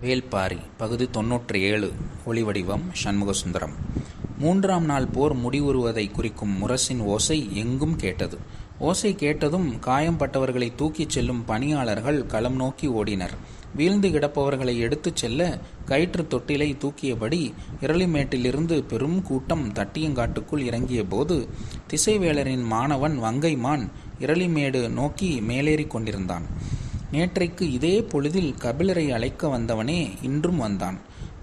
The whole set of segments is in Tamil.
வேள்பாரி பகுதி 97 ஒளிவடிவம் சண்முகசுந்தரம். 3ஆம் நாள் போர் முடிவுறுவதை குறிக்கும் முரசின் ஓசை எங்கும் கேட்டது. ஓசை கேட்டதும் காயம்பட்டவர்களை தூக்கிச் செல்லும் பணியாளர்கள் களம் நோக்கி ஓடினர். வீழ்ந்து கிடப்பவர்களை எடுத்துச் செல்ல கயிற்று தொட்டிலை தூக்கியபடி இரளிமேட்டிலிருந்து பெரும் கூட்டம் தட்டியங்காட்டுக்குள் இறங்கிய போது திசைவேலரின் மாணவன் வங்கைமான் இரளிமேடு நோக்கி மேலேறி கொண்டிருந்தான். நேற்றைக்கு இதே பொழுதில் கபிலரை அழைக்க வந்தவனே இன்றும் வந்தான்.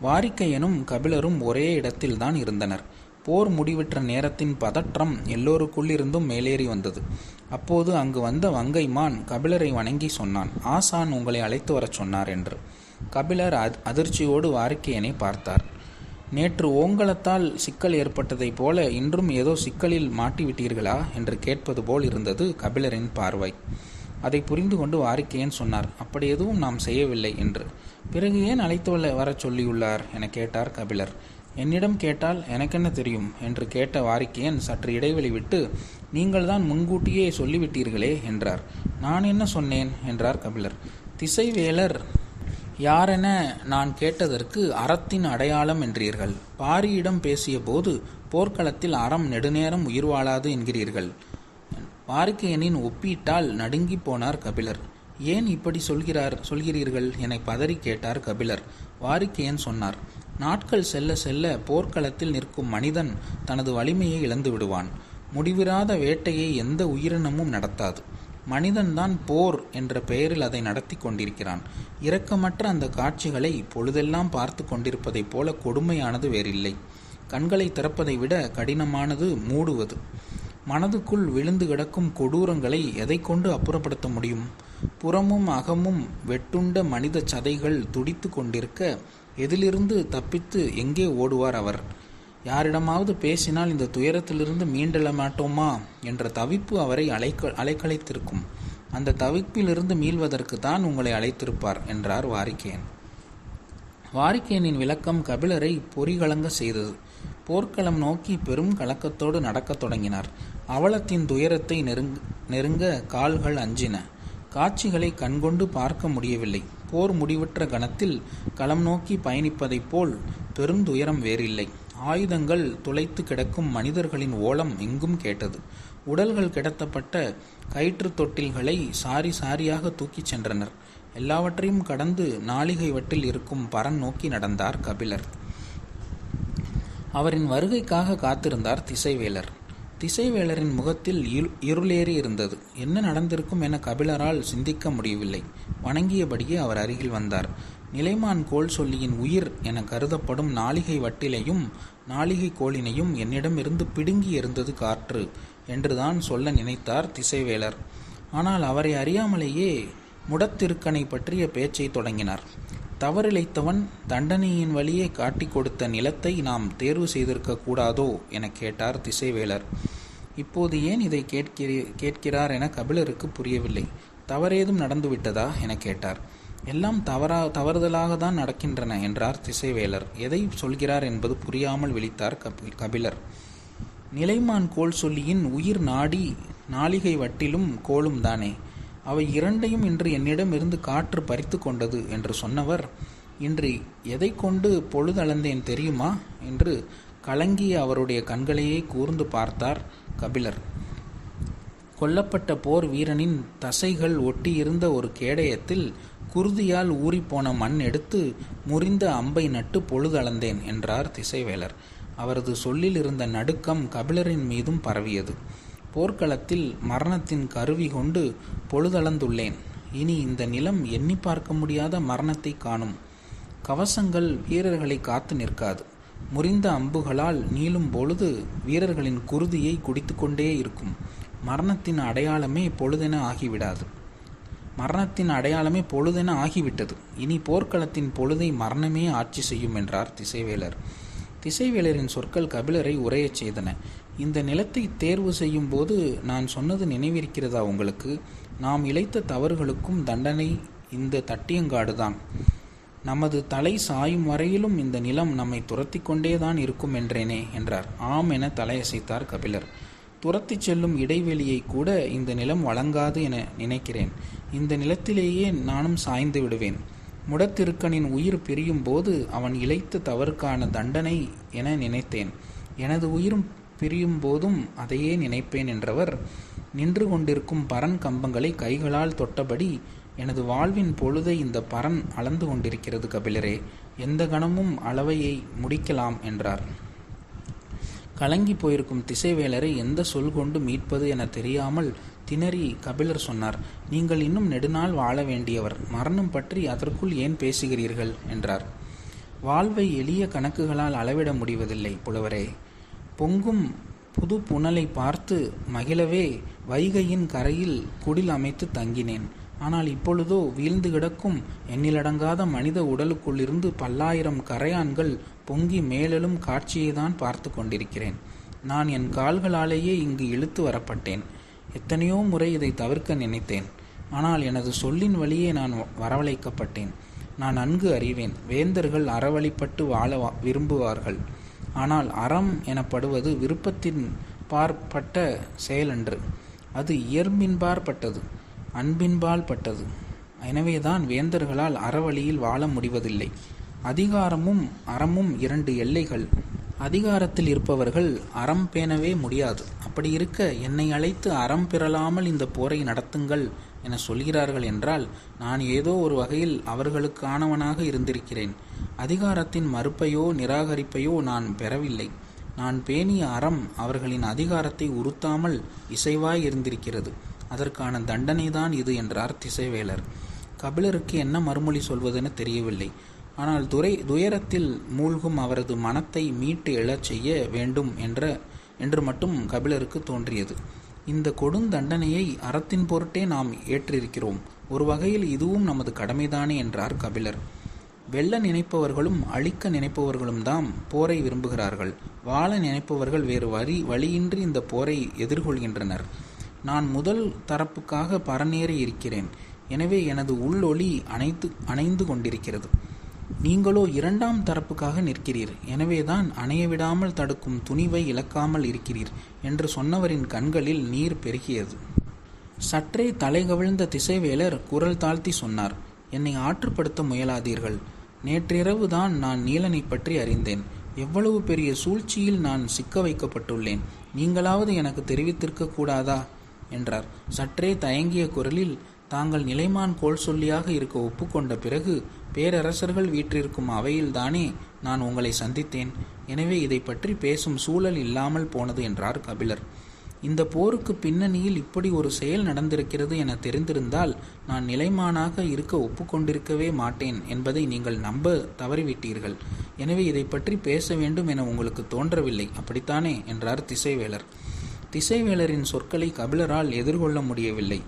வாரிக்கையனும் கபிலரும் ஒரே இடத்தில்தான் இருந்தனர். போர் முடிவிற்ற நேரத்தின் பதற்றம் எல்லோருக்குள்ளிருந்தும் மேலேறி வந்தது. அப்போது அங்கு வந்த வங்கைமான் கபிலரை வணங்கி சொன்னான், ஆசான் உங்களை அழைத்து வரச் சொன்னார் என்று. கபிலர் அதிர்ச்சியோடு வாரிக்கையனை பார்த்தார். நேற்று ஓங்கலத்தால் சிக்கல் ஏற்பட்டதைப் போல இன்றும் ஏதோ சிக்கலில் மாட்டிவிட்டீர்களா என்று கேட்பது போல் இருந்தது கபிலரின் பார்வை. அதை புரிந்து கொண்டு வாரிக்கையன் சொன்னார், அப்படி எதுவும் நாம் செய்யவில்லை என்று. பிறகு ஏன் அழைத்து வரச் சொல்லியுள்ளார் என கேட்டார் கபிலர். என்னிடம் கேட்டால் எனக்கென்ன தெரியும் என்று கேட்ட வாரிக்கையன் சற்று இடைவெளி விட்டு, நீங்கள் தான் முன்கூட்டியே சொல்லிவிட்டீர்களே என்றார். நான் என்ன சொன்னேன் என்றார் கபிலர். திசைவேலர் யாரென நான் கேட்டதற்கு அறத்தின் அடையாளம் என்றீர்கள். பாரியிடம் பேசிய போது போர்க்களத்தில் அறம் நெடுநேரம் உயிர் வாழாது என்கிறீர்கள். வாரிக்கையனின் ஒப்பீட்டால் நடுங்கி போனார் கபிலர். ஏன் இப்படி சொல்கிறீர்கள் என பதறி கேட்டார் கபிலர். வாரிக்கையன் சொன்னார், நாட்கள் செல்ல செல்ல போர்க்களத்தில் நிற்கும் மனிதன் தனது வலிமையை இழந்து விடுவான். முடிவிராத வேட்டையை எந்த உயிரினமும் நடத்தாது. மனிதன்தான் போர் என்ற பெயரில் அதை நடத்தி கொண்டிருக்கிறான். இரக்கமற்ற அந்த காட்சிகளை பொழுதெல்லாம் பார்த்து கொண்டிருப்பதைப் போல கொடுமையானது வேறில்லை. கண்களை திறப்பதை விட கடினமானது மூடுவது. மனதுக்குள் விழுந்து கிடக்கும் கொடூரங்களை எதை கொண்டு அப்புறப்படுத்த முடியும்? புறமும் அகமும் வெட்டுண்ட மனித சதைகள் துடித்து கொண்டிருக்க எதிலிருந்து தப்பித்து எங்கே ஓடுவார் அவர்? யாரிடமாவது பேசினால் இந்த துயரத்திலிருந்து மீண்டெழ மாட்டோமா என்ற தவிப்பு அவரை அலைக்கழைத்திருக்கும். அந்த தவிப்பிலிருந்து மீள்வதற்கு தான் உங்களை அழைத்திருப்பார் என்றார் வாரிக்கையன். வாரிக்கையனின் விளக்கம் கபிலரை பொறிகலங்க செய்தது. போர்க்களம் நோக்கி பெரும் கலக்கத்தோடு நடக்கத் தொடங்கினார். அவலத்தின் துயரத்தை நெருங்க கால்கள் அஞ்சின. காட்சிகளை கண்கொண்டு பார்க்க முடியவில்லை. போர் முடிவுற்ற கணத்தில் களம் நோக்கி பயணிப்பதைப் போல் பெருந்துயரம் வேறில்லை. ஆயுதங்கள் துளைத்து கிடக்கும் மனிதர்களின் ஓலம் எங்கும் கேட்டது. உடல்கள் கிடத்தப்பட்ட கயிற்று தொட்டில்களை சாரி சாரியாக தூக்கிச் சென்றனர். எல்லாவற்றையும் கடந்து நாளிகை வட்டில் இருக்கும் பரன் நோக்கி நடந்தார் கபிலர். அவரின் வருகைக்காக காத்திருந்தார் திசைவேலர். திசைவேலரின் முகத்தில் இருளேறி இருந்தது. என்ன நடந்திருக்கும் என கபிலரால் சிந்திக்க முடியவில்லை. வணங்கியபடியே அவர் அருகில் வந்தார். நிலைமான் கோல் சொல்லியின் உயிர் என கருதப்படும் நாளிகை வட்டிலையும் நாளிகை கோளினையும் என்னிடமிருந்து பிடுங்கி எறிந்தது காற்று என்றுதான் சொல்ல நினைத்தார் திசைவேலர். ஆனால் அவரை அறியாமலேயே முடத்திருக்கனை பற்றிய பேச்சை தொடங்கினார். தவறிழைத்தவன் தண்டனையின் வழியே காட்டி கொடுத்த நிலத்தை நாம் தேர்வு செய்திருக்க கூடாதோ என கேட்டார் திசைவேலர். இப்போது ஏன் இதை கேட்கிறார் என கபிலருக்கு புரியவில்லை. தவறேதும் நடந்துவிட்டதா என கேட்டார். எல்லாம் தவறுதலாக தான் நடக்கின்றன என்றார் திசைவேலர். எதை சொல்கிறார் என்பது புரியாமல் விழித்தார் கபிலர். நிலைமான் கோல் சொல்லியின் உயிர் நாடி நாளிகை வட்டிலும் கோலும் தானே. அவை இரண்டையும் இன்று என்னிடமிருந்து காற்று பறித்து கொண்டது என்று சொன்னவர் இன்று எதை கொண்டு பொழுதளந்தேன் தெரியுமா என்று கலங்கிய அவருடைய கண்களையே கூர்ந்து பார்த்தார் கபிலர். கொல்லப்பட்ட போர் வீரனின் தசைகள் ஒட்டியிருந்த ஒரு கேடயத்தில் குருதியால் ஊறிப்போன மண் எடுத்து முறிந்த அம்பை நட்டு பொழுதளந்தேன் என்றார் திசைவேலர். அவரது சொல்லில் இருந்த நடுக்கம் கபிலரின் மீதும் பரவியது. போர்க்களத்தில் மரணத்தின் கருவி கொண்டு பொழுதளந்துள்ளேன். இனி இந்த நிலம் எண்ணி பார்க்க முடியாத மரணத்தை காணும். கவசங்கள் வீரர்களை காத்து நிற்காது. முறிந்த அம்புகளால் நீளும் பொழுது வீரர்களின் குருதியை குடித்து கொண்டே இருக்கும். மரணத்தின் அடையாளமே பொழுதென ஆகிவிடாது. மரணத்தின் அடையாளமே பொழுதென ஆகிவிட்டது. இனி போர்க்களத்தின் பொழுதை மரணமே ஆட்சி செய்யும் என்றார் திசைவேலர். திசைவேலரின் சொற்கள் கபிலரை உரையச் செய்தன. இந்த நிலத்தை தேர்வு செய்யும் போது நான் சொன்னது நினைவிருக்கிறதா உங்களுக்கு? நாம் இழைத்த தவறுகளுக்கும் தண்டனை இந்த தட்டியங்காடுதான். நமது தலை சாயும் வரையிலும் இந்த நிலம் நம்மை துரத்தி கொண்டேதான் இருக்கும் என்றேனே என்றார். ஆம் என தலையசைத்தார் கபிலர். துரத்தி செல்லும் இடைவெளியை கூட இந்த நிலம் வழங்காது என நினைக்கிறேன். இந்த நிலத்திலேயே நானும் சாய்ந்து விடுவேன். முடத்திருக்கனின் உயிர் பிரியும் போது அவன் இழைத்த தவறுக்கான தண்டனை என நினைத்தேன். எனது உயிரும் பிரியும் போதும் அதையே நினைப்பேன் என்றவர் நின்று கொண்டிருக்கும் பரன் கம்பங்களை கைகளால் தொட்டபடி, எனது வாழ்வின் பொழுதை இந்த பரன் அளந்து கொண்டிருக்கிறது கபிலரே, எந்த கணமும் அளவையை முடிக்கலாம் என்றார். கலங்கி போயிருக்கும் திசைவேலரை எந்த சொல் கொண்டு மீட்பது என தெரியாமல் திணறி கபிலர் சொன்னார், நீங்கள் இன்னும் நெடுநாள் வாழ வேண்டியவர், மரணம் பற்றி அதற்குள் ஏன் பேசுகிறீர்கள் என்றார். வாழ்வை எளிய கணக்குகளால் அளவிட முடிவதில்லை புலவரே. பொங்கும் புது புனலை பார்த்து மகிழவே வைகையின் கரையில் குடில் அமைத்து தங்கினேன். ஆனால் இப்பொழுதோ வீழ்ந்து கிடக்கும் எண்ணிலடங்காத மனித உடலுக்குள்ளிருந்து பல்லாயிரம் கரையான்கள் பொங்கி மேலெழும் காட்சியை தான் பார்த்து கொண்டிருக்கிறேன். நான் என் கால்களாலேயே இங்கு இழுத்து வரப்பட்டேன். எத்தனையோ முறை இதை தவிர்க்க நினைத்தேன். ஆனால் எனது சொல்லின் வழியே நான் வரவழைக்கப்பட்டேன். நான் நன்கு அறிவேன், வேந்தர்கள் அறவழிப்பட்டு வாழ விரும்புவார்கள். ஆனால் அறம் எனப்படுவது விருப்பத்தின் பார்ப்பட்ட செயலன்று, அது இயற்பின்பாற்பட்டது, அன்பின்பால் பட்டது. எனவேதான் வேந்தர்களால் அறவழியில் வாழ முடிவதில்லை. அதிகாரமும் அறமும் இரண்டு எல்லைகள். அதிகாரத்தில் இருப்பவர்கள் அறம் பேணவே முடியாது. அப்படி இருக்க என்னை அழைத்து அறம் பெறலாமல் இந்த போரை நடத்துங்கள் என சொல்கிறார்கள் என்றால் நான் ஏதோ ஒரு வகையில் அவர்களுக்கு ஆனவனாக இருந்திருக்கிறேன். அதிகாரத்தின் மறுப்பையோ நிராகரிப்பையோ நான் பெறவில்லை. நான் பேணிய அறம் அவர்களின் அதிகாரத்தை உறுத்தாமல் இசைவாய் இருந்திருக்கிறது. அதற்கான தண்டனைதான் இது என்றார் திசைவேலர். கபிலருக்கு என்ன மறுமொழி சொல்வதென தெரியவில்லை. ஆனால் துயரத்தில் மூழ்கும் அவரது மனத்தை மீட்டு எழச் செய்ய வேண்டும் என்று மட்டும் கபிலருக்கு தோன்றியது. இந்த கொடுந்தண்டனையை அறத்தின் பொருட்டே நாம் ஏற்றிருக்கிறோம். ஒரு வகையில் இதுவும் நமது கடமைதானே என்றார் கபிலர். வெல்ல நினைப்பவர்களும் அழிக்க நினைப்பவர்களும் தாம் போரை விரும்புகிறார்கள். வாழ நினைப்பவர்கள் வேறு வழியின்றி இந்த போரை எதிர்கொள்கின்றனர். நான் முதல் தரப்புக்காக பரநேறி இருக்கிறேன். எனவே எனது உள்ளொளி அணைந்து கொண்டிருக்கிறது. நீங்களோ இரண்டாம் தரப்புக்காக நிற்கிறீர். எனவேதான் அணையவிடாமல் தடுக்கும் துணிவை இழக்காமல் இருக்கிறீர் என்று சொன்னவரின் கண்களில் நீர் பெருகியது. சற்றே தலைகவிழ்ந்த திசைவேலர் குரல் தாழ்த்தி சொன்னார், என்னை ஆற்றுப்படுத்த முயலாதீர்கள். நேற்றிரவு தான் நான் நீலனை பற்றி அறிந்தேன். எவ்வளவு பெரிய சூழ்ச்சியில் நான் சிக்க வைக்கப்பட்டுள்ளேன். நீங்களாவது எனக்கு தெரிவித்திருக்க கூடாதா என்றார். சற்றே தயங்கிய குரலில், தாங்கள் நிலைமான் கோல் சொல்லியாக இருக்க ஒப்புக்கொண்ட பிறகு பேரரசர்கள் வீற்றிருக்கும் அவையில்தானே நான் உங்களை சந்தித்தேன். எனவே இதை பற்றி பேசும் சூழல் இல்லாமல் போனது என்றார் கபிலர். இந்த போருக்கு பின்னணியில் இப்படி ஒரு செயல் நடந்திருக்கிறது என தெரிந்திருந்தால் நான் நிலைமானாக இருக்க ஒப்புக்கொண்டிருக்கவே மாட்டேன் என்பதை நீங்கள் நம்ப தவறிவிட்டீர்கள். எனவே இதை பற்றி பேச வேண்டும் என உங்களுக்கு தோன்றவில்லை, அப்படித்தானே என்றார் திசைவேலர். திசைவேலரின் சொற்களை கபிலரால் எதிர்கொள்ள முடியவில்லை.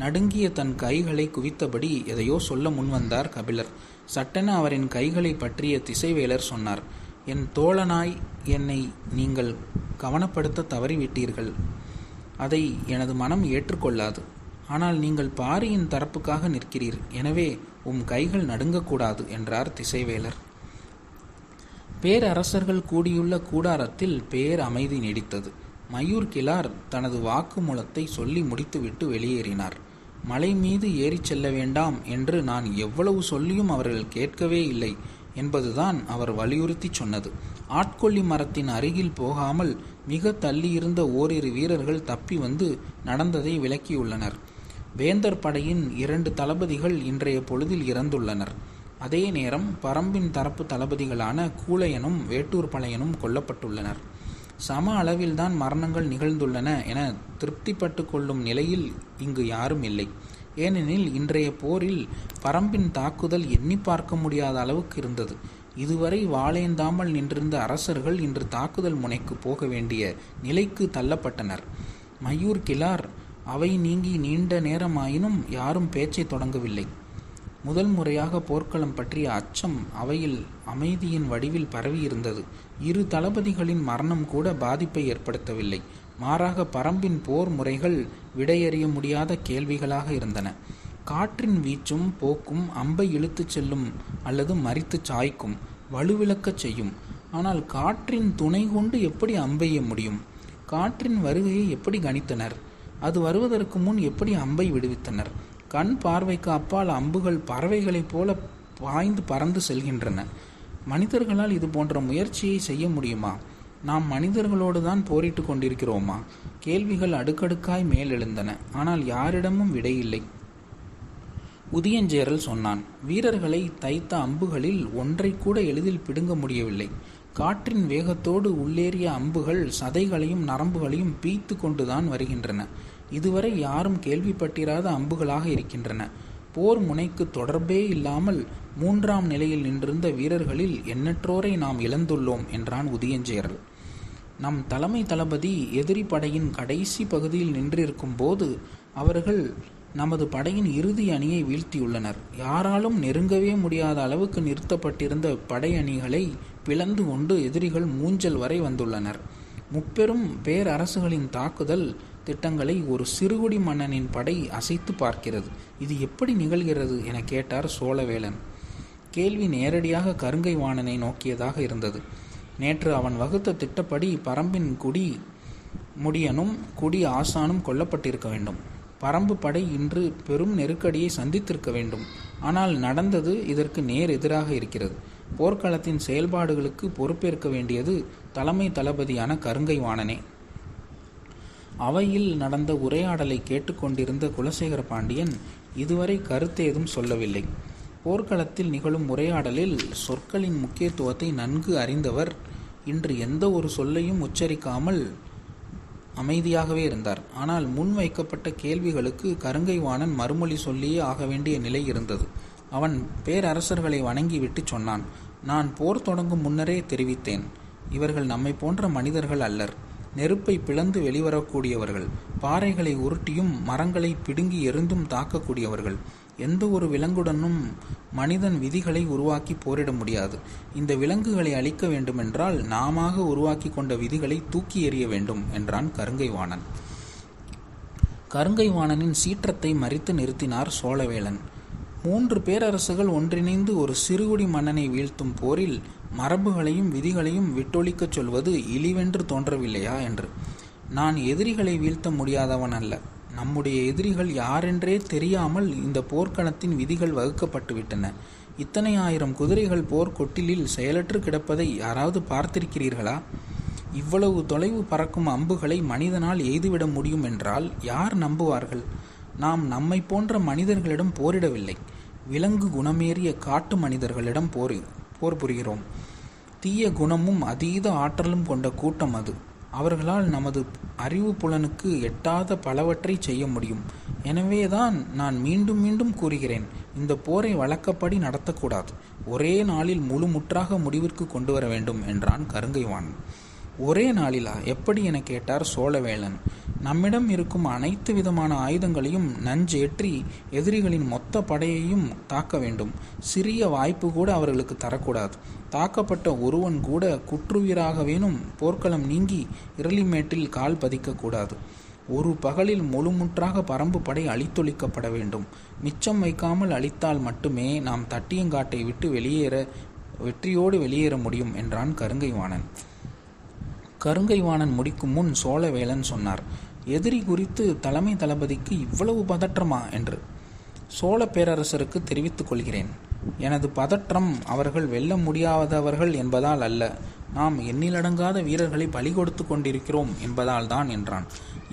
நடுங்கிய தன் கைகளை குவித்தபடி எதையோ சொல்ல முன்வந்தார் கபிலர். சட்டென அவரின் கைகளை பற்றிய திசைவேலர் சொன்னார், என் தோழனாய் என்னை நீங்கள் கவனப்படுத்த தவறிவிட்டீர்கள். அதை எனது மனம் ஏற்றுக்கொள்ளாது. ஆனால் நீங்கள் பாரியின் தரப்புக்காக நிற்கிறீர். எனவே கைகள் நடுங்கக்கூடாது என்றார் திசைவேலர். பேரரசர்கள் கூடியுள்ள கூடாரத்தில் பேர் அமைதி நீடித்தது. மயூர் கிழார் தனது வாக்குமூலத்தை சொல்லி முடித்துவிட்டு வெளியேறினார். மலை மீது ஏறிச் செல்ல வேண்டாம் என்று நான் எவ்வளவு சொல்லியும் அவர்கள் கேட்கவே இல்லை என்பதுதான் அவர் வலியுறுத்தி சொன்னது. ஆட்கொல்லி மரத்தின் அருகில் போகாமல் மிக தள்ளியிருந்த ஓரிரு வீரர்கள் தப்பி வந்து நடந்ததை விளக்கியுள்ளனர். வேந்தர் படையின் 2 தளபதிகள் இன்றைய பொழுதில் இறந்துள்ளனர். அதே நேரம் பரம்பின் தரப்பு தளபதிகளான கூழையனும் வேட்டூர் பழையனும் கொல்லப்பட்டுள்ளனர். சம அளவில்தான் மரணங்கள் நிகழ்ந்துள்ளன என திருப்திப்பட்டு கொள்ளும் நிலையில் இங்கு யாரும் இல்லை. ஏனெனில் இன்றைய போரில் பரம்பின் தாக்குதல் எண்ணி பார்க்க முடியாத அளவுக்கு இருந்தது. இதுவரை வாளேந்தாமல் நின்றிருந்த அரசர்கள் இன்று தாக்குதல் முனைக்கு போக வேண்டிய நிலைக்கு தள்ளப்பட்டனர். மயூர் கிழார் அவை நீங்கி நீண்ட நேரமாயினும் யாரும் பேச்சை தொடங்கவில்லை. முதல் முறையாக போர்க்களம் பற்றிய அச்சம் அவையில் அமைதியின் வடிவில் பரவியிருந்தது. 2 தளபதிகளின் மரணம் கூட பாதிப்பை ஏற்படுத்தவில்லை. மாறாக பரம்பின் போர் முறைகள் விடையறிய முடியாத கேள்விகளாக இருந்தன. காற்றின் வீச்சும் போக்கும் அம்பை இழுத்துச் செல்லும் அல்லது மறித்து சாய்க்கும், வலுவிழக்கச் செய்யும். ஆனால் காற்றின் துணை கொண்டு எப்படி அம்பெய்ய முடியும்? காற்றின் வருகையை எப்படி கணித்தனர்? அது வருவதற்கு முன் எப்படி அம்பை விடுவித்தனர்? கண் பார்வைக்கு அப்பால் அம்புகள் பறவைகளைப் போல பாய்ந்து பறந்து செல்கின்றன. மனிதர்களால் இது போன்ற முயற்சியை செய்ய முடியுமா? நாம் மனிதர்களோடு தான் போரிட்டு கொண்டிருக்கிறோமா? கேள்விகள் அடுக்கடுக்காய் மேலெழுந்தன. ஆனால் யாரிடமும் விடையில்லை. உதியஞ்சேரல் சொன்னான். வீரர்களை தைத்த அம்புகளில் ஒன்றை கூட எளிதில் பிடுங்க முடியவில்லை. காற்றின் வேகத்தோடு உள்ளேறிய அம்புகள் சதைகளையும் நரம்புகளையும் பீய்த்து கொண்டுதான் வருகின்றன. இதுவரை யாரும் கேள்விப்பட்டிராத அம்புகளாக இருக்கின்றன. போர் முனைக்கு தொடர்பே இல்லாமல் 3ஆம் நிலையில் நின்றிருந்த வீரர்களில் எண்ணற்றோரை நாம் இழந்துள்ளோம் என்றான் உதியஞ்சேரல். நம் தலைமை தளபதி எதிரி படையின் கடைசி பகுதியில் நின்றிருக்கும் போது அவர்கள் நமது படையின் இறுதி அணியை வீழ்த்தியுள்ளனர். யாராலும் நெருங்கவே முடியாத அளவுக்கு நிறுத்தப்பட்டிருந்த படை அணிகளை பிளந்து கொண்டு எதிரிகள் மூஞ்சல் வரை வந்துள்ளனர். முப்பெரும் பேரரசுகளின் தாக்குதல் திட்டங்களை ஒரு சிறுகுடி மன்னனின் படை அசைத்து பார்க்கிறது. இது எப்படி நிகழ்கிறது என கேட்டார் சோழவேளன். கேள்வி நேரடியாக கருங்கை வாணனை நோக்கியதாக இருந்தது. நேற்று அவன் வகுத்த திட்டப்படி பரம்பின் குடி முடியனும் குடி ஆசானும் கொல்லப்பட்டிருக்க வேண்டும். பரம்பு படை இன்று பெரும் நெருக்கடியை சந்தித்திருக்க வேண்டும். ஆனால் நடந்தது இதற்கு நேர் எதிராக இருக்கிறது. போர்க்களத்தின் செயல்பாடுகளுக்கு பொறுப்பேற்க வேண்டியது தலைமை தளபதியான கருங்கை வாணனே. அவையில் நடந்த உரையாடலை கேட்டுக்கொண்டிருந்த குலசேகர பாண்டியன் இதுவரை கருத்தேதும் சொல்லவில்லை. போர்க்களத்தில் நிகழும் உரையாடலில் சொற்களின் முக்கியத்துவத்தை நன்கு அறிந்தவர் இன்று எந்த ஒரு சொல்லையும் உச்சரிக்காமல் அமைதியாகவே இருந்தார். ஆனால் முன் வைக்கப்பட்ட கேள்விகளுக்கு கருங்கை வாணன் மறுமொழி சொல்லியே ஆக வேண்டிய நிலை இருந்தது. அவன் பேரரசர்களை வணங்கிவிட்டு சொன்னான். நான் போர் தொடங்கும் முன்னரே தெரிவித்தேன். இவர்கள் நம்மை போன்ற மனிதர்கள் அல்லர். நெருப்பை பிளந்து வெளிவரக்கூடியவர்கள். பாறைகளை உருட்டியும் மரங்களை பிடுங்கி எறிந்தும் தாக்கக்கூடியவர்கள். எந்த ஒரு விலங்குடனும் மனிதன் விதிகளை உருவாக்கி போரிட முடியாது. இந்த விலங்குகளை அழிக்க வேண்டுமென்றால் நாம உருவாக்கி கொண்ட விதிகளை தூக்கி எறிய வேண்டும் என்றான் கருங்கை வாணன். கருங்கை வாணனின் சீற்றத்தை மறித்து நிறுத்தினார் சோழவேளன். 3 பேரரசுகள் ஒன்றிணைந்து ஒரு சிறுகுடி மன்னனை வீழ்த்தும் போரில் மரபுகளையும் விதிகளையும் விட்டொழிக்கச் சொல்வது இழிவென்று தோன்றவில்லையா என்று. நான் எதிரிகளை வீழ்த்த முடியாதவன் அல்ல. நம்முடைய எதிரிகள் யாரென்றே தெரியாமல் இந்த போர்க்களத்தின் விதிகள் வகுக்கப்பட்டுவிட்டன. இத்தனை ஆயிரம் குதிரைகள் போர்க்கொட்டிலில் செயலற்று கிடப்பதை யாராவது பார்த்திருக்கிறீர்களா? இவ்வளவு தொலைவு பறக்கும் அம்புகளை மனிதனால் எய்துவிட முடியும் என்றால் யார் நம்புவார்கள்? நாம் நம்மை போன்ற மனிதர்களிடம் போரிடவில்லை. விலங்கு குணமேறிய காட்டு மனிதர்களிடம் போர் புரிகிறோம். தீய குணமும் அதீத ஆற்றலும் கொண்ட கூட்டம் அது. அவர்களால் நமது அறிவு புலனுக்கு எட்டாத பலவற்றை செய்ய முடியும். எனவேதான் நான் மீண்டும் மீண்டும் கூறுகிறேன், இந்த போரை வழக்கப்படி நடத்தக்கூடாது. ஒரே நாளில் முழுமுற்றாக முடிவிற்கு கொண்டு வர வேண்டும் என்றான் கருங்கைவாணன். ஒரே நாளிலா? எப்படி என கேட்டார் சோழவேளன். நம்மிடம் இருக்கும் அனைத்து விதமான ஆயுதங்களையும் நஞ்சேற்றி எதிரிகளின் மொத்த படையையும் தாக்க வேண்டும். சிறிய வாய்ப்பு கூட அவர்களுக்கு தரக்கூடாது. தாக்கப்பட்ட ஒருவன் கூட குற்றுயிராகவேனும் போர்க்களம் நீங்கி இரளிமேட்டில் கால் பதிக்கக்கூடாது. ஒரு பகலில் முழுமுற்றாக பரம்பு படை அழித்தொழிக்கப்பட வேண்டும். மிச்சம் வைக்காமல் அழித்தால் மட்டுமே நாம் தட்டியங்காட்டை விட்டு வெற்றியோடு வெளியேற முடியும் என்றான் கருங்கைவாணன். கருங்கைவாணன் முடிக்கும் முன் சோழவேளன் சொன்னார், எதிரி குறித்து தலைமை தளபதிக்கு இவ்வளவு பதற்றமா என்று. சோழ பேரரசருக்கு தெரிவித்துக் கொள்கிறேன். எனது பதற்றம் அவர்கள் வெல்ல முடியாதவர்கள் என்பதால் அல்ல, நாம் எண்ணிலடங்காத வீரர்களை பலி கொடுத்து கொண்டிருக்கிறோம் என்பதால் தான் என்றான்.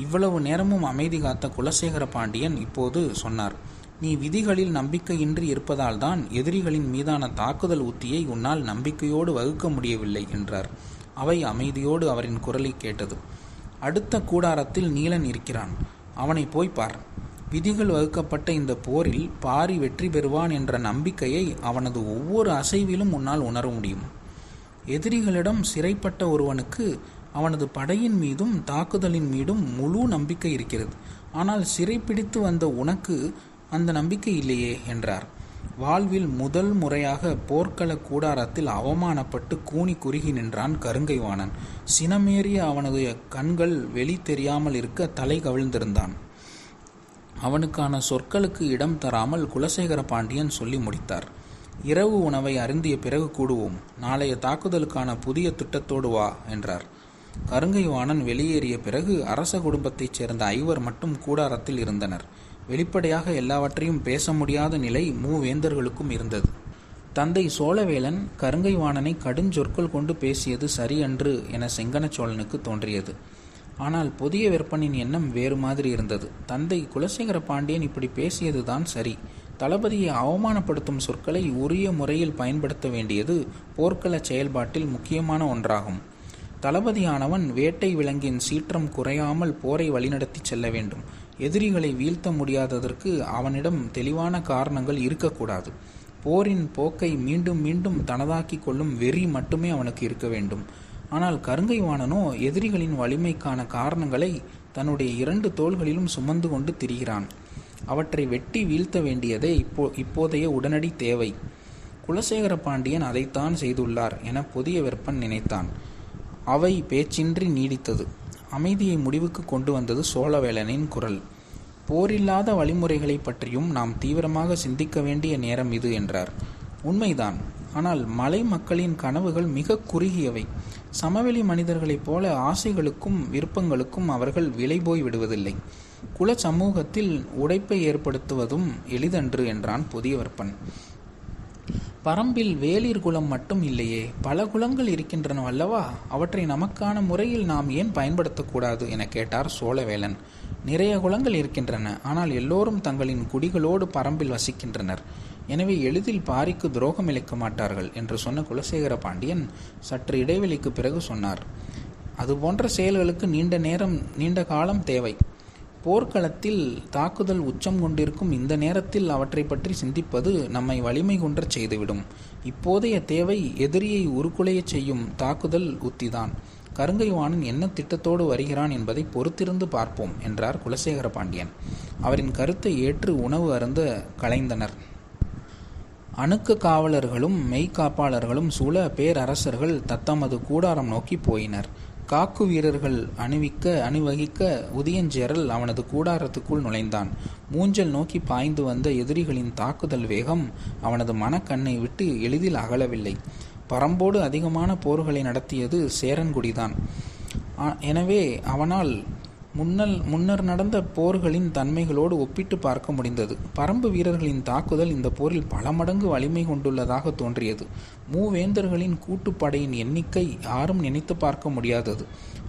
இவ்வளவு நேரமும் அமைதி காத்த குலசேகர பாண்டியன் இப்போது சொன்னார், நீ விதிகளில் நம்பிக்கையின்றி இருப்பதால் தான் எதிரிகளின் மீதான தாக்குதல் உத்தியை உன்னால் நம்பிக்கையோடு வகுக்க முடியவில்லை என்றார். அவை அமைதியோடு அவரின் குரலை கேட்டது. அடுத்த கூடாரத்தில் நீலன் இருக்கிறான். அவனை போய் பார். விதிகள் வகுக்கப்பட்ட இந்த போரில் பாரி வெற்றி பெறுவான் என்ற நம்பிக்கையை அவனது ஒவ்வொரு அசைவிலும் உன்னால் உணர முடியும். எதிரிகளிடம் சிறைப்பட்ட ஒருவனுக்கு அவனது படையின் மீதும் தாக்குதலின் மீதும் முழு நம்பிக்கை இருக்கிறது. ஆனால் சிறைப்பிடித்து வந்த உனக்கு அந்த நம்பிக்கை இல்லையே என்றார். வாழ்வில் முதல் முறையாக போர்க்கள கூடாரத்தில் அவமானப்பட்டு கூனி குறுகி நின்றான் கருங்கைவாணன். சினமேறிய அவனது கண்கள் வெளி தெரியாமல் இருக்க தலை கவிழ்ந்திருந்தான். அவனுக்கான சொற்களுக்கு இடம் தராமல் குலசேகர பாண்டியன் சொல்லி முடித்தார். இரவு உணவை அருந்திய பிறகு கூடுவோம். நாளைய தாக்குதலுக்கான புதிய திட்டத்தோடு வா என்றார். கருங்கைவாணன் வெளியேறிய பிறகு அரச குடும்பத்தைச் சேர்ந்த 5 மட்டும் கூடாரத்தில் இருந்தனர். வெளிப்படையாக எல்லாவற்றையும் பேச முடியாத நிலை மூவேந்தர்களுக்கும் இருந்தது. தந்தை சோழவேளன் கருங்கை வாணனை கடுஞ்சொற்கள் கொண்டு பேசியது சரியன்று என செங்கன சோழனுக்கு தோன்றியது. ஆனால் புதிய விற்பனின் எண்ணம் வேறு மாதிரி இருந்தது. தந்தை குலசேகர பாண்டியன் இப்படி பேசியதுதான் சரி. தளபதியை அவமானப்படுத்தும் சொற்களை உரிய முறையில் பயன்படுத்த வேண்டியது போர்க்கள செயல்பாட்டில் முக்கியமான ஒன்றாகும். தளபதியானவன் வேட்டை விலங்கின் சீற்றம் குறையாமல் போரை வழிநடத்தி செல்ல வேண்டும். எதிரிகளை வீழ்த்த முடியாததற்கு அவனிடம் தெளிவான காரணங்கள் இருக்கக்கூடாது. போரின் போக்கை மீண்டும் மீண்டும் தனதாக்கி கொள்ளும் வெறி மட்டுமே அவனுக்கு இருக்க வேண்டும். ஆனால் கருங்கை வாணனோ எதிரிகளின் வலிமைக்கான காரணங்களை தன்னுடைய 2 தோள்களிலும் சுமந்து கொண்டு திரிகிறான். அவற்றை வெட்டி வீழ்த்த வேண்டியதே இப்போதைய உடனடி தேவை. குலசேகர பாண்டியன் அதைத்தான் செய்துள்ளார் என புதிய விற்பன் நினைத்தான். அவை பேச்சின்றி நீடித்தது. அமைதியை முடிவுக்கு கொண்டு வந்தது சோழவேளனின் குரல். போரில்லாத வழிமுறைகளை பற்றியும் நாம் தீவிரமாக சிந்திக்க வேண்டிய நேரம் இது என்றார். உண்மைதான். ஆனால் மலை மக்களின் கனவுகள் மிக குறுகியவை. சமவெளி மனிதர்களைப் போல ஆசைகளுக்கும் விருப்பங்களுக்கும் அவர்கள் விலை போய் விடுவதில்லை. குல சமூகத்தில் உடைப்பை ஏற்படுத்துவதும் எளிதன்று என்றான் புதிய விற்பன். பரம்பில் வேளிர் குலம் மட்டும் இல்லையே, பல குலங்கள் இருக்கின்றன அல்லவா? அவற்றை நமக்கான முறையில் நாம் ஏன் பயன்படுத்தக்கூடாது என கேட்டார் சோழவேளன். நிறைய குலங்கள் இருக்கின்றன. ஆனால் எல்லோரும் தங்களின் குடிகளோடு பரம்பில் வசிக்கின்றனர். எனவே எளிதில் பாரிக்கு துரோகம் இழைக்க மாட்டார்கள் என்று சொன்ன குலசேகர பாண்டியன் சற்று இடைவெளிக்கு பிறகு சொன்னார். அதுபோன்ற செயல்களுக்கு நீண்ட காலம் தேவை. போர்க்களத்தில் தாக்குதல் உச்சம் கொண்டிருக்கும் இந்த நேரத்தில் அவற்றை பற்றி சிந்திப்பது நம்மை வலிமை குன்றச் செய்துவிடும். இப்போதைய தேவை எதிரியை உருக்குலையச் செய்யும் தாக்குதல் உத்திதான். கருங்கை வாணன் என்ன திட்டத்தோடு வருகிறான் என்பதை பொறுத்திருந்து பார்ப்போம் என்றார் குலசேகர பாண்டியன். அவரின் கருத்தை ஏற்று உணவு அருந்த கலைந்தனர். அணுக்க காவலர்களும் மெய்காப்பாளர்களும் சூழ பேரரசர்கள் தத்தமது கூடாரம் நோக்கி போயினர். காக்கு வீரர்கள் அணிவகிக்க உதியஞ்சேரல் அவனது கூடாரத்துக்குள் நுழைந்தான். மூஞ்சல் நோக்கி பாய்ந்து வந்த எதிரிகளின் தாக்குதல் வேகம் அவனது மனக்கண்ணை விட்டு எளிதில் அகலவில்லை. பரம்போடு அதிகமான போர்களை நடத்தியது சேரன்குடிதான். எனவே அவனால் முன்னர் நடந்த போர்களின் தன்மைகளோடு ஒப்பிட்டு பார்க்க முடிந்தது. பரம்பு வீரர்களின் தாக்குதல் இந்த போரில் பல மடங்கு வலிமை கொண்டுள்ளதாக தோன்றியது. மூவேந்தர்களின் கூட்டுப்படையின் எண்ணிக்கை யாரும் நினைத்து பார்க்க முடியாதது.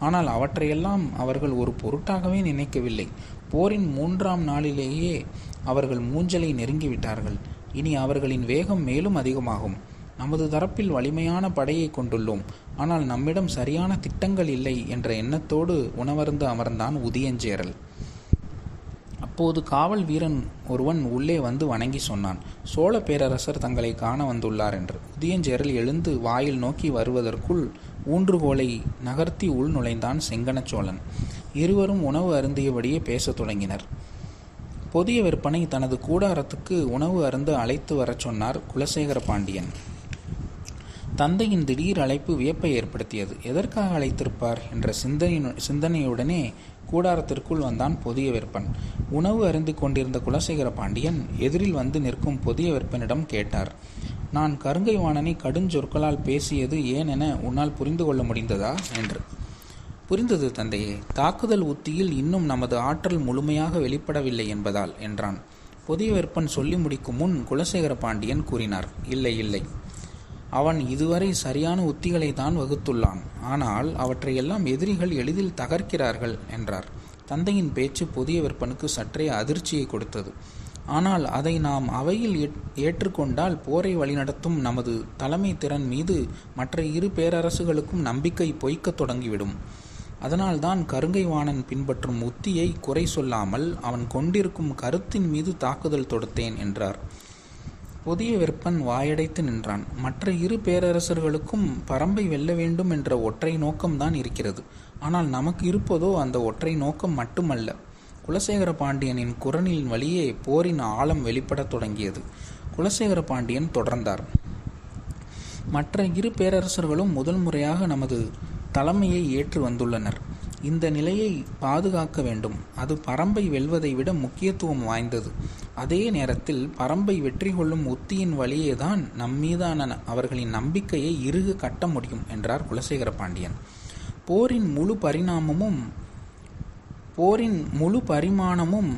ஆனால் அவற்றையெல்லாம் அவர்கள் ஒரு பொருட்டாகவே நினைக்கவில்லை. போரின் 3ஆம் நாளிலேயே அவர்கள் மூஞ்சலை நெருங்கிவிட்டார்கள். இனி அவர்களின் வேகம் மேலும் அதிகமாகும். நமது தரப்பில் வலிமையான படையை கொண்டுள்ளோம். ஆனால் நம்மிடம் சரியான திட்டங்கள் இல்லை என்ற எண்ணத்தோடு உணவருந்து அமர்ந்தான் உதியஞ்சேரல். அப்போது காவல் வீரன் ஒருவன் உள்ளே வந்து வணங்கி சொன்னான், சோழ பேரரசர் தங்களை காண வந்துள்ளார் என்று. உதியஞ்சேரல் எழுந்து வாயில் நோக்கி வருவதற்குள் ஊன்றுகோலை நகர்த்தி உள் நுழைந்தான் செங்கன சோழன். இருவரும் உணவு அருந்தியபடியே பேசத் தொடங்கினர். புதிய விற்பனை தனது கூடாரத்துக்கு உணவு அருந்த அழைத்து வரச் சொன்னார் குலசேகர பாண்டியன். தந்தையின் திடீர் அழைப்பு வியப்பை ஏற்படுத்தியது. எதற்காக அழைத்திருப்பார் என்ற சிந்தனையுடனே கூடாரத்திற்குள் வந்தான் புதிய விற்பன். உணவு அருந்திக் கொண்டிருந்த குலசேகர பாண்டியன் எதிரில் வந்து நிற்கும் புதிய விற்பனிடம் கேட்டார், நான் கருங்கை வாணனை கடுஞ்சொற்களால் பேசியது ஏன் என உன்னால் புரிந்து கொள்ள முடிந்ததா என்று. புரிந்தது தந்தையே. தாக்குதல் உத்தியில் இன்னும் நமது ஆற்றல் முழுமையாக வெளிப்படவில்லை என்பதால் என்றான். புதிய விற்பன் சொல்லி முடிக்கும் முன் குலசேகர பாண்டியன் கூறினார், இல்லை, அவன் இதுவரை சரியான உத்திகளை தான் வகுத்துள்ளான். ஆனால் அவற்றையெல்லாம் எதிரிகள் எளிதில் தகர்க்கிறார்கள் என்றார். தந்தையின் பேச்சு புதிய விற்பனுக்கு சற்றே அதிர்ச்சியை கொடுத்தது. ஆனால் அதை நாம் அவையில் ஏற்றுக்கொண்டால் போரை வழிநடத்தும் நமது தலைமை திறன் மீது மற்ற 2 பேரரசுகளுக்கும் நம்பிக்கை பொய்க்கத் தொடங்கிவிடும். அதனால்தான் கருங்கை வாணன் பின்பற்றும் உத்தியை குறை சொல்லாமல் அவன் கொண்டிருக்கும் கருத்தின் மீது தாக்குதல் தொடுத்தேன் என்றார். புதிய விற்பன் வாயடைத்து நின்றான். மற்ற 2 பேரரசர்களுக்கும் பரம்பை வெல்ல வேண்டும் என்ற ஒற்றை நோக்கம்தான் இருக்கிறது. ஆனால் நமக்கு இருப்பதோ அந்த ஒற்றை நோக்கம் மட்டுமல்ல. குலசேகர பாண்டியனின் குரலின் வழியே போரின் ஆழம் வெளிப்படத் தொடங்கியது. குலசேகர பாண்டியன் தொடர்ந்தார். மற்ற 2 பேரரசர்களும் முதல் முறையாக நமது தலைமையை ஏற்று வந்துள்ளனர். இந்த நிலையை பாதுகாக்க வேண்டும். அது பரம்பை வெல்வதை விட முக்கியத்துவம் வாய்ந்தது. அதே நேரத்தில் பரம்பை வெற்றி கொள்ளும் உத்தியின் வழியேதான் நம்மீதான அவர்களின் நம்பிக்கையை இறுக கட்ட முடியும் என்றார் குலசேகர பாண்டியன். போரின் முழு பரிமாணமும்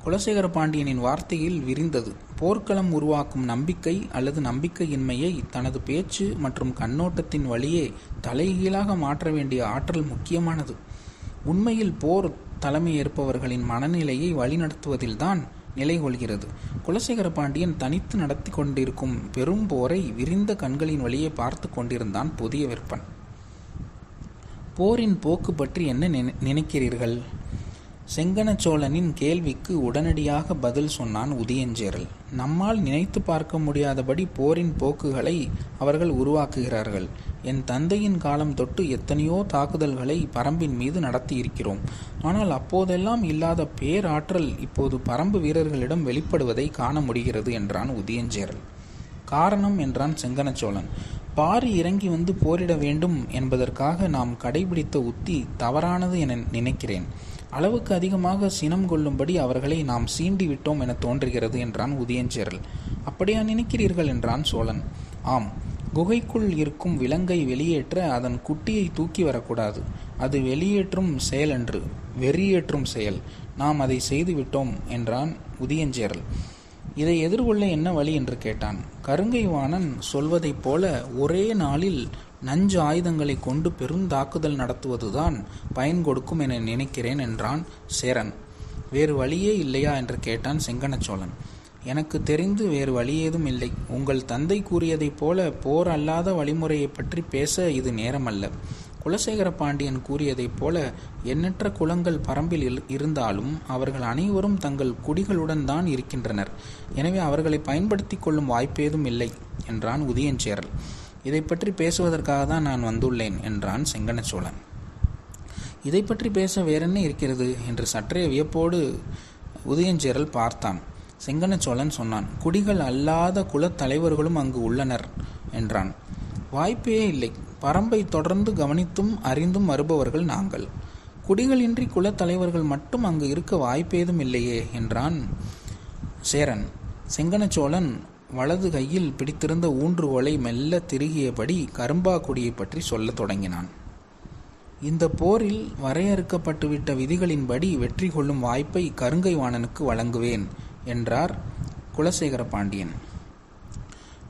குலசேகர பாண்டியனின் வார்த்தையில் விரிந்தது. போர்க்களம் உருவாக்கும் நம்பிக்கை அல்லது நம்பிக்கையின்மையை தனது பேச்சு மற்றும் கண்ணோட்டத்தின் வழியே தலைகீழாக மாற்ற வேண்டிய ஆற்றல் முக்கியமானது. உண்மையில் போர் தலைமையேற்பவர்களின் மனநிலையை வழிநடத்துவதில்தான் நிலை கொள்கிறது. குலசேகர பாண்டியன் தனித்து நடத்தி கொண்டிருக்கும் பெரும் போரை விரிந்த கண்களின் வழியே பார்த்து கொண்டிருந்தான் புதிய விற்பன். போரின் போக்கு பற்றி என்ன நினைக்கிறீர்கள்? செங்கன சோழனின் கேள்விக்கு உடனடியாக பதில் சொன்னான் உதியஞ்சேரல். நம்மால் நினைத்து பார்க்க முடியாதபடி போரின் போக்குகளை அவர்கள் உருவாக்குகிறார்கள். என் தந்தையின் காலம் தொட்டு எத்தனையோ தாக்குதல்களை பரம்பின் மீது நடத்தி இருக்கிறோம். ஆனால் அப்போதெல்லாம் இல்லாத பேராற்றல் இப்போது பரம்பு வீரர்களிடம் வெளிப்படுவதை காண முடிகிறது என்றான் உதியஞ்சேரல். காரணம் என்றான் செங்கன சோழன். பாரி இறங்கி வந்து போரிட வேண்டும் என்பதற்காக நாம் கடைபிடித்த உத்தி தவறானது என நினைக்கிறேன். அளவுக்கு அதிகமாக சினம் கொள்ளும்படி அவர்களை நாம் சீண்டி விட்டோம் என தோன்றுகிறது என்றான் உதியஞ்சேரல். அப்படியா நினைக்கிறீர்கள் என்றான் சோழன். ஆம், குகைக்குள் இருக்கும் விலங்கை வெளியேற்ற அதன் குட்டியை தூக்கி வரக்கூடாது. அது வெளியேற்றும் செயலன்று, வெறியேற்றும் செயல். நாம் அதை செய்து விட்டோம் என்றான் உதியஞ்சேரல். இதை எதிர்கொள்ள என்ன வழி என்று கேட்டான். கருங்கை வாணன் சொல்வதைப் போல ஒரே நாளில் நஞ்சு ஆயுதங்களை கொண்டு பெருந்தாக்குதல் நடத்துவதுதான் பயன் கொடுக்கும் என நினைக்கிறேன் என்றான் சேரன். வேறு வழியே இல்லையா என்று கேட்டான் செங்கன சோழன். எனக்கு தெரிந்து வேறு வழியேதும் இல்லை. உங்கள் தந்தை கூறியதைப் போல போர் அல்லாத வழிமுறையை பற்றி பேச இது நேரமல்ல. குலசேகர பாண்டியன் கூறியதைப் போல எண்ணற்ற குலங்கள் பரம்பில் இருந்தாலும் அவர்கள் அனைவரும் தங்கள் குடிகளுடன் தான் இருக்கின்றனர். எனவே அவர்களை பயன்படுத்தி கொள்ளும் வாய்ப்பேதும் இல்லை என்றான் உதியஞ்சேரல். இதை பற்றி பேசுவதற்காக தான் நான் வந்துள்ளேன் என்றான் செங்கன சோழன். இதை பற்றி பேச வேறென்ன இருக்கிறது என்று சற்றே வியப்போடு உதயஞ்சேரல் பார்த்தான். செங்கன சோழன் சொன்னான். குடிகள் அல்லாத குலத் தலைவர்களும் அங்கு உள்ளனர் என்றான். வாய்ப்பே இல்லை. பரம்பை தொடர்ந்து கவனித்தும் அறிந்தும் வருபவர்கள் நாங்கள். குடிகளின்றி குலத் தலைவர்கள் மட்டும் அங்கு இருக்க வாய்ப்பேதும் இல்லையே என்றான் சேரன். செங்கன சோழன் வலது கையில் பிடித்திருந்த ஊன்றுகோலை மெல்ல திருகியபடி கரும்பாக்குடியை பற்றி சொல்லத் தொடங்கினான். இந்த போரில் வரையறுக்கப்பட்டுவிட்ட விதிகளின்படி வெற்றி கொள்ளும் வாய்ப்பை கருங்கை வாணனுக்கு வழங்குவேன் என்றார் குலசேகர பாண்டியன்.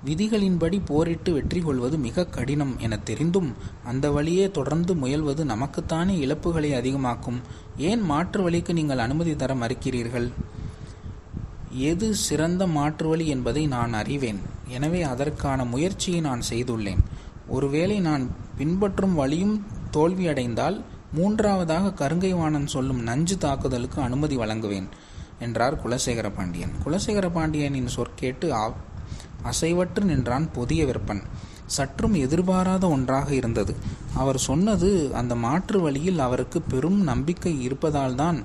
விதிகளின்படி போரிட்டு வெற்றி கொள்வது மிக கடினம் என தெரிந்தும் அந்த வழியே தொடர்ந்து முயல்வது நமக்குத்தானே இழப்புகளை அதிகமாக்கும். ஏன் மாற்று வழிக்கு நீங்கள் அனுமதி தர மறுக்கிறீர்கள்? எது சிறந்த மாற்று வழி என்பதை நான் அறிவேன். எனவே அதற்கான முயற்சியை நான் செய்துள்ளேன். ஒருவேளை நான் பின்பற்றும் வழியும் தோல்வியடைந்தால் மூன்றாவதாக கருங்கை வாணன் சொல்லும் நஞ்சு தாக்குதலுக்கு அனுமதி வழங்குவேன் என்றார் குலசேகர பாண்டியன். குலசேகர பாண்டியனின் சொற்கேட்டு அசைவற்று நின்றான் புதிய விற்பன். சற்றும் எதிர்பாராத ஒன்றாக இருந்தது. அவர் சொன்னது அந்த மாற்று வழியில் அவருக்கு பெரும் நம்பிக்கை இருப்பதால்தான்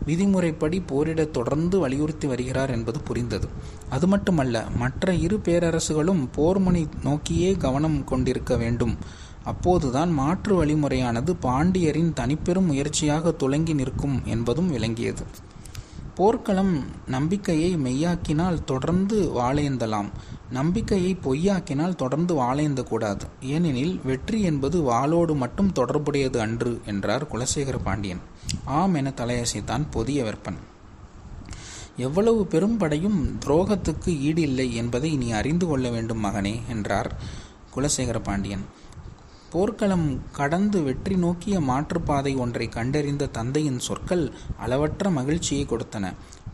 விதிமுறைப்படி போரிட தொடர்ந்து வலியுறுத்தி வருகிறார் என்பது புரிந்தது. அது மட்டுமல்ல, மற்ற இரு பேரரசுகளும் போர்முனை நோக்கியே கவனம் கொண்டிருக்க வேண்டும். அப்போதுதான் மாற்று வழிமுறையானது பாண்டியரின் தனிப்பெரும் முயற்சியாக துலங்கி நிற்கும் என்பதும் விளங்கியது. போர்க்களம் நம்பிக்கையை மெய்யாக்கினால் தொடர்ந்து வாழேந்தலாம். நம்பிக்கையை பொய்யாக்கினால் தொடர்ந்து வாழேந்த கூடாது. ஏனெனில் வெற்றி என்பது வாளோடு மட்டும் தொடர்புடையது அன்று என்றார் குலசேகர பாண்டியன். ஆம் என தலையசைத்தான் புதிய விற்பன். எவ்வளவு பெரும் படையும் துரோகத்துக்கு ஈடில்லை என்பதை நீ அறிந்து கொள்ள வேண்டும் மகனே என்றார் குலசேகர பாண்டியன். போர்க்களம் கடந்து வெற்றி நோக்கிய மாற்றுப்பாதை ஒன்றை கண்டறிந்த தந்தையின் சொற்கள் அளவற்ற மகிழ்ச்சியை கொடுத்தன.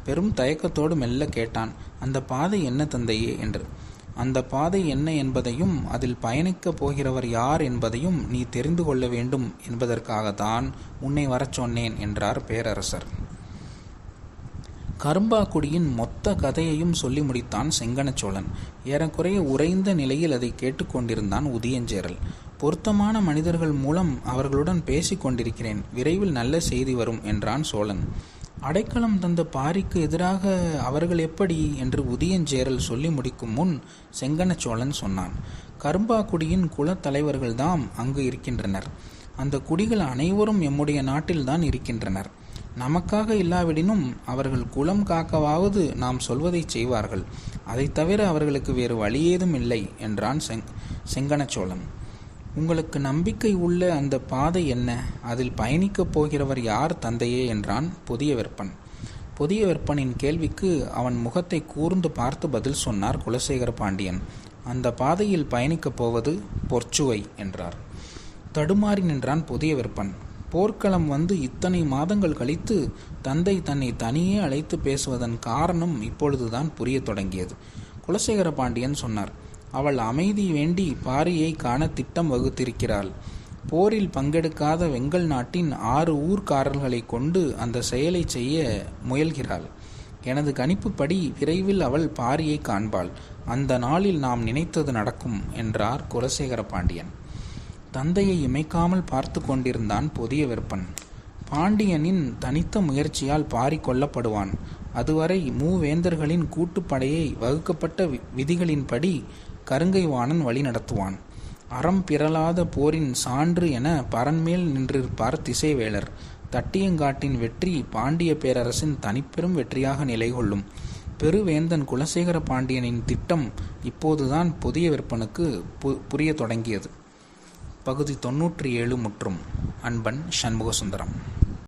பெரும் தயக்கத்தோடு மெல்ல கேட்டான். அந்த பாதை என்ன தந்தையே என்று. அந்த பாதை என்ன என்பதையும் அதில் பயணிக்கப் போகிறவர் யார் என்பதையும் நீ தெரிந்து கொள்ள வேண்டும் என்பதற்காகத்தான் உன்னை வரச் சொன்னேன் என்றார் பேரரசர். கரும்பாக்குடியின் மொத்த கதையையும் சொல்லி முடித்தான் செங்கன சோழன். ஏறக்குறைய உறைந்த நிலையில் அதை கேட்டுக்கொண்டிருந்தான் உதியஞ்சேரல். பொருத்தமான மனிதர்கள் மூலம் அவர்களுடன் பேசிக் கொண்டிருக்கிறேன். விரைவில் நல்ல செய்தி வரும் என்றான் சோழன். அடைக்கலம் தந்த பாரிக்கு எதிராக அவர்கள் எப்படி என்று உதியஞ்சேரல் சொல்லி முடிக்கும் முன் செங்கன சோழன் சொன்னான். கரும்பாக்குடியின் குலத் தலைவர்கள்தாம் அங்கு இருக்கின்றனர். அந்த குடிகள் அனைவரும் எம்முடைய நாட்டில்தான் இருக்கின்றனர். நமக்காக இல்லாவிடினும் அவர்கள் குலம் காக்கவாவது நாம் சொல்வதை செய்வார்கள். அதை தவிர அவர்களுக்கு வேறு வழியேதும் இல்லை என்றான் செங்கன சோழன். உங்களுக்கு நம்பிக்கை உள்ள அந்த பாதை என்ன? அதில் பயணிக்கப் போகிறவர் யார் தந்தையே என்றான் புதிய விற்பன். புதிய விற்பனின் கேள்விக்கு அவன் முகத்தை கூர்ந்து பார்த்து பதில் சொன்னார் குலசேகர பாண்டியன். அந்த பாதையில் பயணிக்கப் போவது பொற்சுவை என்றார். தடுமாறி நின்றான் புதிய விற்பன். போர்க்களம் வந்து இத்தனை மாதங்கள் கழித்து தந்தை தன்னை தனியே அழைத்து பேசுவதன் காரணம் இப்பொழுதுதான் புரிய தொடங்கியது. குலசேகர பாண்டியன் சொன்னார், அவள் அமைதி வேண்டி பாரியை காண திட்டம் வகுத்திருக்கிறாள். போரில் பங்கெடுக்காத வெங்கல் நாட்டின் 6 ஊர்க்காரர்களை கொண்டு அந்த செயலை செய்ய முயல்கிறாள். எனது கணிப்புப்படி விரைவில் அவள் பாரியை காண்பாள். அந்த நாளில் நாம் நினைத்தது நடக்கும் என்றார் குலசேகர பாண்டியன். தந்தையை இமைக்காமல் பார்த்து கொண்டிருந்தான் புதிய விற்பன். பாண்டியனின் தனித்த முயற்சியால் பாரி கொல்லப்படுவான். அதுவரை மூவேந்தர்களின் கூட்டுப்படையை வகுக்கப்பட்ட விதிகளின்படி கருங்கை வாணன் வழி நடத்துவான். அறம் பிறலாத போரின் சான்று என பரன்மேல் நின்றிருப்பார் திசைவேளர். தட்டியங்காட்டின் வெற்றி பாண்டிய பேரரசின் தனிப்பெரும் வெற்றியாக நிலை கொள்ளும். பெருவேந்தன் குலசேகர பாண்டியனின் திட்டம் இப்போதுதான் புதிய விற்பனுக்கு புரிய தொடங்கியது. பகுதி 97 முற்றும். அன்பன் சண்முகசுந்தரம்.